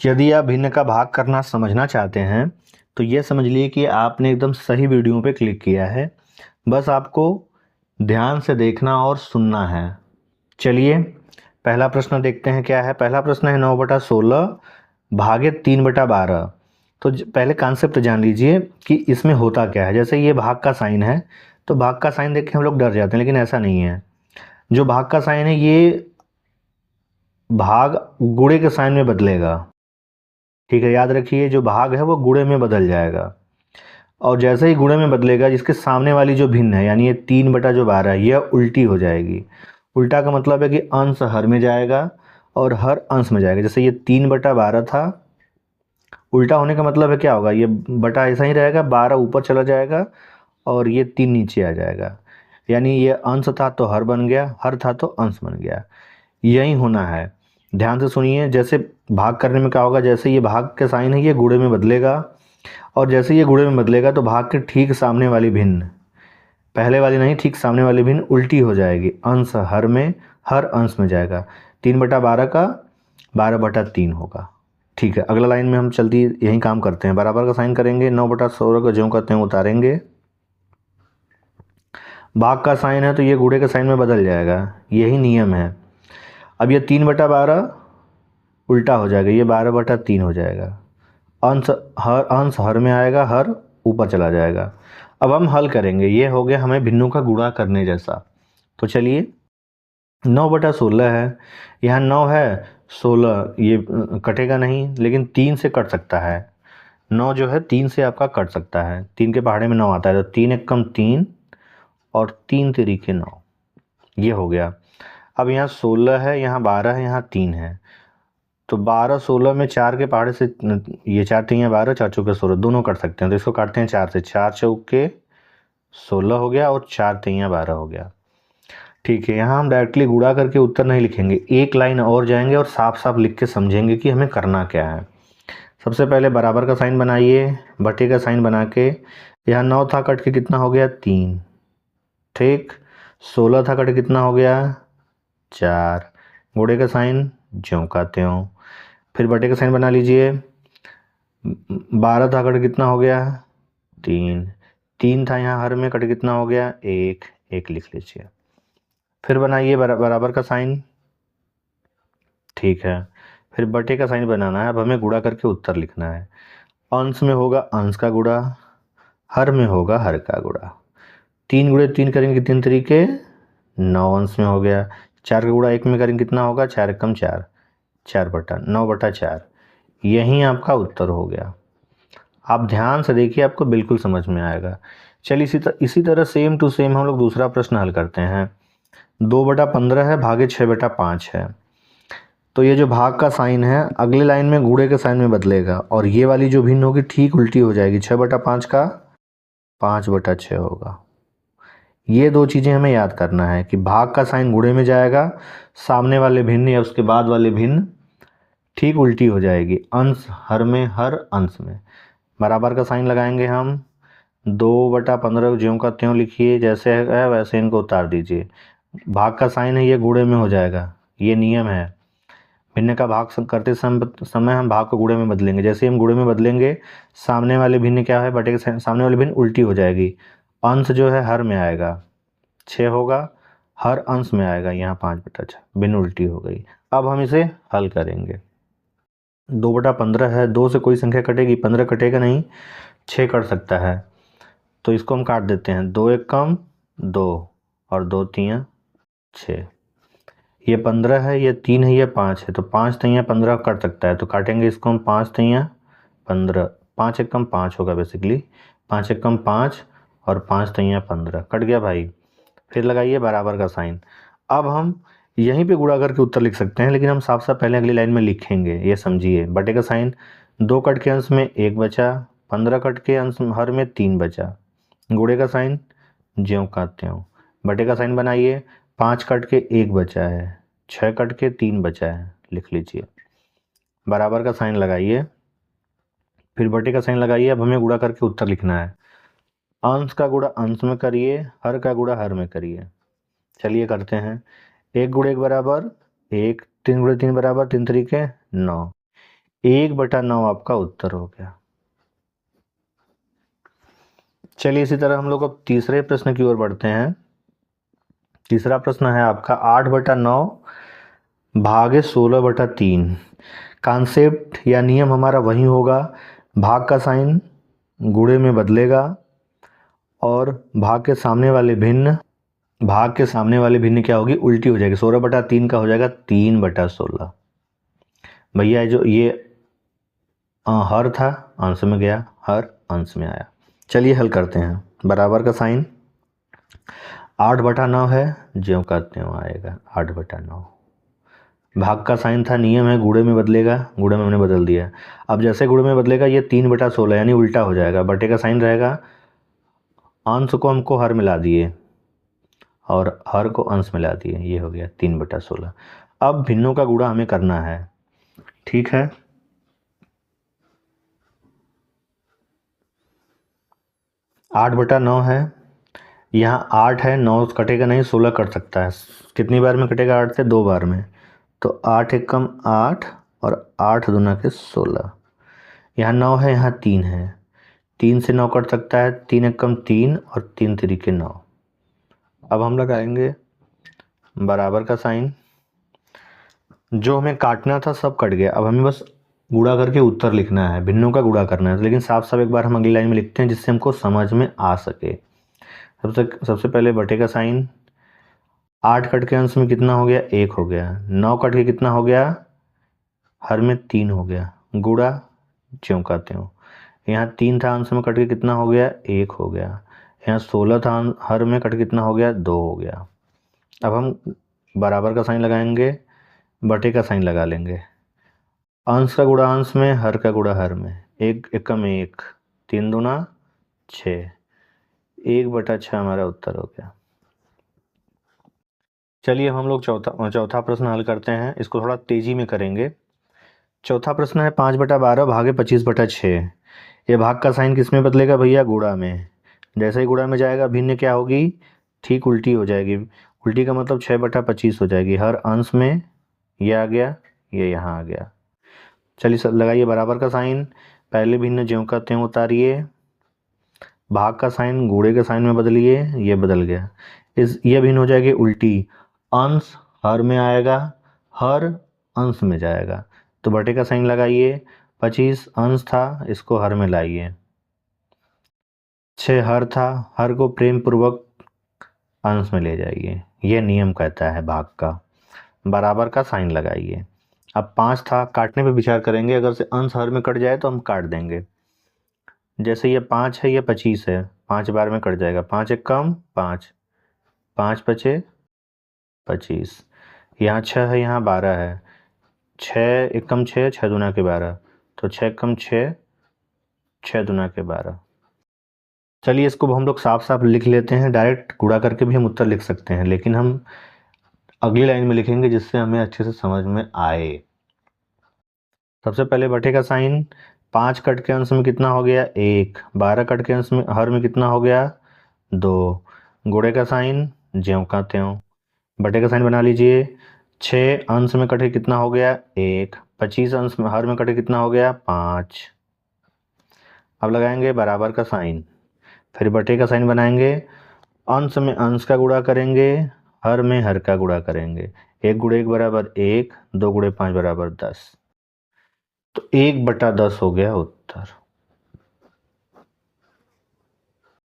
यदि आप भिन्न का भाग करना समझना चाहते हैं तो ये समझ लिए कि आपने एकदम सही वीडियो पे क्लिक किया है। बस आपको ध्यान से देखना और सुनना है। चलिए पहला प्रश्न देखते हैं क्या है। पहला प्रश्न है 9/16 भागे 3/12। तो पहले कॉन्सेप्ट जान लीजिए कि इसमें होता क्या है। जैसे ये भाग का साइन है तो भाग का साइन देख के हम लोग डर जाते हैं, लेकिन ऐसा नहीं है। जो भाग का साइन है ये भाग गुणे के साइन में बदलेगा। ठीक है, याद रखिए जो भाग है वो गुणे में बदल जाएगा। और जैसे ही गुणे में बदलेगा जिसके सामने वाली जो भिन्न है यानी ये 3/12 है यह उल्टी हो जाएगी। उल्टा का मतलब है कि अंश हर में जाएगा और हर अंश में जाएगा। जैसे ये 3/12 था, उल्टा होने का मतलब है क्या होगा, ये बटा ऐसा ही रहेगा, 12 ऊपर चला जाएगा और ये 3 नीचे आ जाएगा। यानी ये अंश था तो हर बन गया, हर था तो अंश बन गया। यही होना है। ध्यान से सुनिए। जैसे भाग करने में क्या होगा, जैसे ये भाग के साइन है ये गुणे में बदलेगा और जैसे ये गुणे में बदलेगा तो भाग के ठीक सामने वाली भिन्न, पहले वाली नहीं, ठीक सामने वाली भिन्न उल्टी हो जाएगी। अंश हर में, हर अंश में जाएगा। 3/12 का 12/3 होगा। ठीक है, अगला लाइन में हम जल्दी यही काम करते हैं। बराबर का साइन करेंगे, 9/16 को ज्यों करते हैं उतारेंगे। भाग का साइन है तो ये गुणे के साइन में बदल जाएगा, यही नियम है। अब ये 3/12 उल्टा हो जाएगा, ये 12/3 हो जाएगा। अंश हर में आएगा, हर ऊपर चला जाएगा। अब हम हल करेंगे। ये हो गया हमें भिन्नों का गुणा करने जैसा। तो चलिए 9/16 है, यहाँ 9 है, 16 ये कटेगा नहीं, लेकिन 3 से कट सकता है। 9 जो है 3 से आपका कट सकता है। 3 के पहाड़े में 9 आता है तो 3 एक कम 3 और 3 तरीके 9, ये हो गया। अब यहाँ 16 है, यहाँ 12 है, यहाँ 3 है। तो 12-16 में 4 के पहाड़े से ये 4 3 12, 4 चौके 16 दोनों कट सकते हैं। तो इसको काटते हैं 4 से, 4 चौके 16 हो गया और 4 3 12 हो गया। ठीक है, यहाँ हम डायरेक्टली गुणा करके उत्तर नहीं लिखेंगे, एक लाइन और जाएंगे और साफ साफ लिख के समझेंगे कि हमें करना क्या है। सबसे पहले बराबर का साइन बनाइए, बटे का साइन बना के। यहाँ 9 था, कट के कितना हो गया 3। ठीक, 16 था, कट के कितना हो गया 4। गुणे का साइन ज्यों का त्यों। फिर बटे का साइन बना लीजिए। 12 था, कट कितना हो गया 3। 3 था यहाँ हर में, कट कितना हो गया 1। 1 लिख लीजिए। फिर बनाइए बराबर का साइन। ठीक है, फिर बटे का साइन बनाना है। अब हमें गुणा करके उत्तर लिखना है। अंश में होगा अंश का गुणा, हर में होगा हर का गुणा। 3 गुणे 3 करेंगे 3 तरीके 9 अंश में हो गया। 4 का गुणा 1 में करेंगे कितना होगा, 4 एकम 4, 4/9/4। यही आपका उत्तर हो गया। आप ध्यान से देखिए, आपको बिल्कुल समझ में आएगा। चलिए इसी तरह सेम टू सेम हम लोग दूसरा प्रश्न हल करते हैं। 2/15 है भागे 6/5 है। तो ये जो भाग का साइन है अगले लाइन में गुणे के साइन में बदलेगा और ये वाली जो भिन्न होगी ठीक उल्टी हो जाएगी। 6/5 का 5/6 होगा। ये दो चीज़ें हमें याद करना है कि भाग का साइन गुणे में जाएगा, सामने वाले भिन्न या उसके बाद वाले भिन्न ठीक उल्टी हो जाएगी। अंश हर में, हर अंश में। बराबर का साइन लगाएंगे हम। 2/15 ज्यों का त्यों लिखिए, जैसे है वैसे इनको उतार दीजिए। भाग का साइन है ये गुणे में हो जाएगा, ये नियम है। भिन्न का भाग करते समय हम भाग को गुणे में बदलेंगे। जैसे हम गुणे में बदलेंगे सामने वाले भिन्न क्या है, बटे के सामने वाले भिन्न उल्टी हो जाएगी। अंश जो है हर में आएगा, 6 होगा, हर अंश में आएगा, यहाँ 5/6 भिन्न उल्टी हो गई। अब हम इसे हल करेंगे। 2/15 है, 2 से कोई संख्या कटेगी, 15 कटेगा नहीं, 6 कट सकता है। तो इसको हम काट देते हैं। 2 एक कम 2 और 2 3 6। ये 15 है, ये 3 है, ये 5 है, तो 5 3 15 कट सकता है। तो काटेंगे इसको हम 5 3 15, 5 एक कम 5 होगा बेसिकली, 5 एक कम 5 और 5 3 15 कट गया भाई। फिर लगाइए बराबर का साइन। अब हम यहीं पे गुणा करके उत्तर लिख सकते हैं, लेकिन हम साफ साफ पहले अगली लाइन में लिखेंगे, ये समझिए। बटे का साइन, 2 कट के अंश में 1 बचा, 15 कट के अंश हर में 3 बचा। गुणे का साइन ज्यों का त्यों। बटे का साइन बनाइए। 5 कट के 1 बचा है, 6 कट के 3 बचा है, लिख लीजिए। बराबर का साइन लगाइए, फिर बटे का साइन लगाइए। अब हमें गुणा करके उत्तर लिखना है। अंश का गुणा अंश में करिए, हर का गुणा हर में करिए। चलिए करते हैं। 1 गुणे 1 बराबर 1, 3 गुणे 3 बराबर 3 तरीके 9। 1/9 आपका उत्तर हो गया। चलिए इसी तरह हम लोग अब तीसरे प्रश्न की ओर बढ़ते हैं। तीसरा प्रश्न है आपका 8/9 भागे 16/3। कॉन्सेप्ट या नियम हमारा वही होगा, भाग का साइन गुणे में बदलेगा और भाग के सामने वाले भिन्न क्या होगी, उल्टी हो जाएगी। 16/3 का हो जाएगा 3/16। भैया जो ये हर था अंश में गया, हर अंश में आया। चलिए हल करते हैं। बराबर का साइन 8/9 है, ज्यों का त्यों आएगा 8/9। भाग का साइन था, नियम है गुणे में बदलेगा, गुणे में हमने बदल दिया। अब जैसे गुणे में बदलेगा ये 3/16 यानी उल्टा हो जाएगा। बटे का साइन रहेगा, अंश को हमको हर मिला दिए और हर को अंश मिला दिए, ये हो गया 3/16। अब भिन्नों का गुणा हमें करना है, ठीक है। 8/9 है, यहाँ 8 है, 9 कटेगा नहीं, 16 कट सकता है। कितनी बार में कटेगा 8 से? 2 बार में। तो 8 एकम 8 और 8 दूना के 16। यहाँ 9 है, यहाँ 3 है, 3 से 9 कट सकता है, 3 एकम 3 और 3 3 9। अब हम लगाएंगे बराबर का साइन। जो हमें काटना था सब कट गया, अब हमें बस गुणा करके उत्तर लिखना है, भिन्नों का गुणा करना है। लेकिन साफ साफ एक बार हम अगली लाइन में लिखते हैं जिससे हमको समझ में आ सके। सबसे पहले बटे का साइन, 8 कट के अंश में कितना हो गया? 1 हो गया। 9 कट के कितना हो गया? हर में 3 हो गया। गुणा ज्यों का त्यों। यहाँ 3 था, अंश में कट के कितना हो गया? 1 हो गया। यहाँ 16 था, हर में कट के कितना हो गया? 2 हो गया। अब हम बराबर का साइन लगाएंगे, बटे का साइन लगा लेंगे। अंश का गुणा अंश में, हर का गुणा हर में। 1 एकम 1, 3 दूना 6, 1/6 हमारा उत्तर हो गया। चलिए हम लोग चौथा प्रश्न हल करते हैं। इसको थोड़ा तेजी में करेंगे। चौथा प्रश्न है 5/12 भागे 25/6। ये भाग का साइन किस में बदलेगा भैया? गुणा में। जैसे ही गुणा में जाएगा भिन्न क्या होगी? ठीक उल्टी हो जाएगी। उल्टी का मतलब 6/25 हो जाएगी। हर अंश में ये आ गया, ये यहाँ आ गया। चलिए सब लगाइए बराबर का साइन। पहले भिन्न ज्यों का त्यों उतारिए, भाग का साइन गुणे के साइन में बदलिए, ये बदल गया। ये भिन्न हो जाएगी उल्टी, अंश हर में आएगा, हर अंश में जाएगा। तो बटे का साइन लगाइए। 25 अंश था, इसको हर में लाइए। 6 हर था, हर को प्रेम पूर्वक अंश में ले जाइए, यह नियम कहता है भाग का। बराबर का साइन लगाइए। अब 5 था, काटने पे विचार करेंगे। अगर से अंश हर में कट जाए तो हम काट देंगे। जैसे ये 5 है, ये 25 है, 5 बार में कट जाएगा। 5 एकम 5, 5 पचे 25। यहाँ 6 है, यहाँ 12 है, 6 एकम 6, 6 दूना के 12। तो 6 एकम 6, 6 दूना के 12। चलिए इसको हम लोग साफ साफ लिख लेते हैं। डायरेक्ट गुणा करके भी हम उत्तर लिख सकते हैं, लेकिन हम अगली लाइन में लिखेंगे जिससे हमें अच्छे से समझ में आए। सबसे पहले बटे का साइन, 5 कट के अंश में कितना हो गया? 1। 12 कट के अंश में हर में कितना हो गया? 2। गुणे का साइन ज्यों का त्यों। बटे का साइन बना लीजिए। 6 अंश में कटे कितना हो गया? 1। 25 अंश में हर में कटे कितना हो गया? 5। अब लगाएंगे बराबर का साइन, फिर बटे का साइन बनाएंगे। अंश में अंश का गुणा करेंगे, हर में हर का गुणा करेंगे। 1 गुणे 1 बराबर 1, 2 गुणे 5 बराबर 10। तो 1/10 हो गया उत्तर।